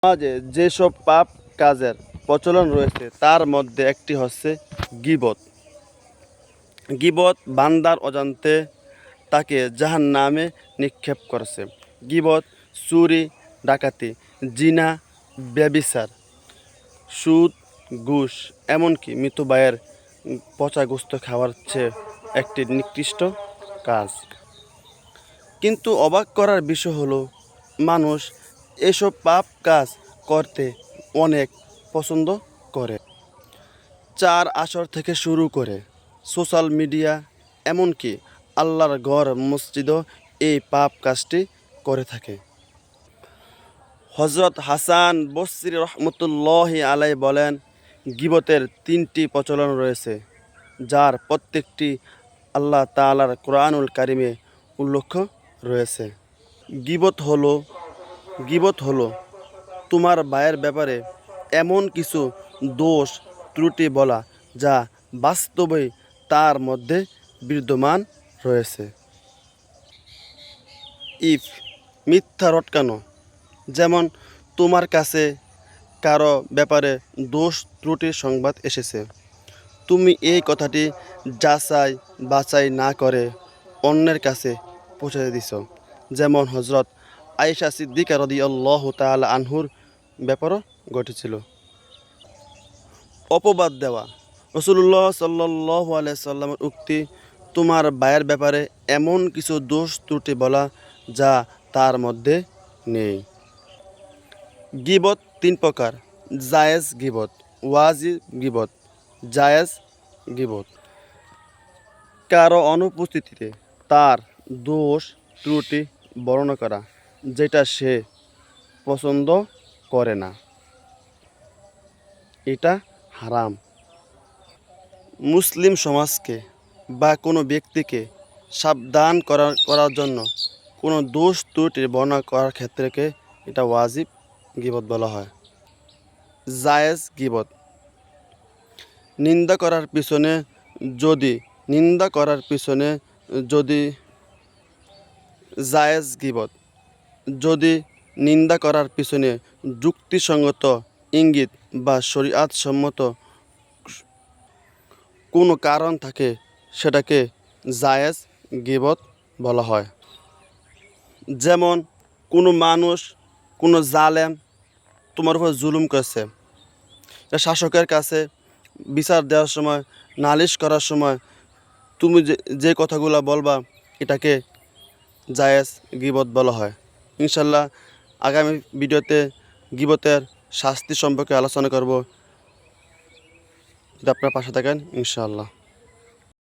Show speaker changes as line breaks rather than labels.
সমাজে যেসব পাপ কাজের প্রচলন রয়েছে তার মধ্যে একটি হচ্ছে গীবত। গীবত বান্দার অজান্তে তাকে জাহান্নামে নিক্ষেপ করেছে। গীবত চুরি, ডাকাতি, জিনা, ব্যভিচার, সুদ, ঘুষ, এমনকি মৃত ভাইয়ের পচা গোস্ত খাওয়ার চেয়ে একটি নিকৃষ্ট কাজ। কিন্তু অবাক করার বিষয় হলো, মানুষ এসব পাপ কাজ করতে অনেক পছন্দ করে। চার আসর থেকে শুরু করে সোশ্যাল মিডিয়া, এমনকি আল্লাহর ঘর মসজিদও এই পাপ কাজটি করে থাকে। হজরত হাসান বসরি রহমতুল্লাহি আলাই বলেন, গীবতের 3টি প্রচলন রয়েছে, যার প্রত্যেকটি আল্লাহ তাআলার কোরআনুল কারিমে উল্লেখ রয়েছে। গীবত হলো তোমার ভাইয়ের ব্যাপারে এমন কিছু দোষ ত্রুটি বলা যা বাস্তবেই তার মধ্যে বিদ্যমান রয়েছে। মিথ্যা রটকানো, যেমন তোমার কাছে কারো ব্যাপারে দোষ ত্রুটির সংবাদ এসেছে, তুমি এই কথাটি যাচাই বাছাই না করে অন্যের কাছে পৌঁছে দিছ, যেমন হজরত আয়েশা সিদ্দিকা রাদিয়াল্লাহু তাআলা আনহুর ব্যাপারও ঘটেছিল। অপবাদ দেওয়া, রাসূলুল্লাহ সাল্লাল্লাহু আলাইহি সাল্লামের উক্তি, তোমার ভাইয়ের ব্যাপারে এমন কিছু দোষ ত্রুটি বলা যা তার মধ্যে নেই। গীবত 3 প্রকার: জায়েজ গীবত, ওয়াজিব গীবত, জায়েজ গীবত। কারো অনুপস্থিতিতে তার দোষ ত্রুটি বর্ণনা করা, যেটা সে পছন্দ করে না, এটা হারাম। মুসলিম সমাজকে বা কোনো ব্যক্তিকে সাবধান করার জন্য কোনো দোষ ত্রুটি বর্ণনা করার ক্ষেত্রে এটা ওয়াজিব গীবত বলা হয়। জায়েজ গীবত, নিন্দা করার পিছনে যদি জায়েজ গীবত, যদি নিন্দা করার পিছনে যুক্তিসঙ্গত ইঙ্গিত বা শরীয়তসম্মত কোনো কারণ থাকে, সেটাকে জায়েজ গীবত বলা হয়। যেমন কোনো মানুষ, কোনো জালেম তোমার উপর জুলুম করছে, শাসকের কাছে বিচার দেওয়ার সময়, নালিশ করার সময় তুমি যে কথাগুলো বলবা, এটাকে জায়েজ গীবত বলা হয়। ইনশাল্লাহ আগামী ভিডিওতে গীবতের শাস্তি সম্পর্কে আলোচনা করব। যদি আপনারা পাশে থাকেন ইনশাআল্লাহ।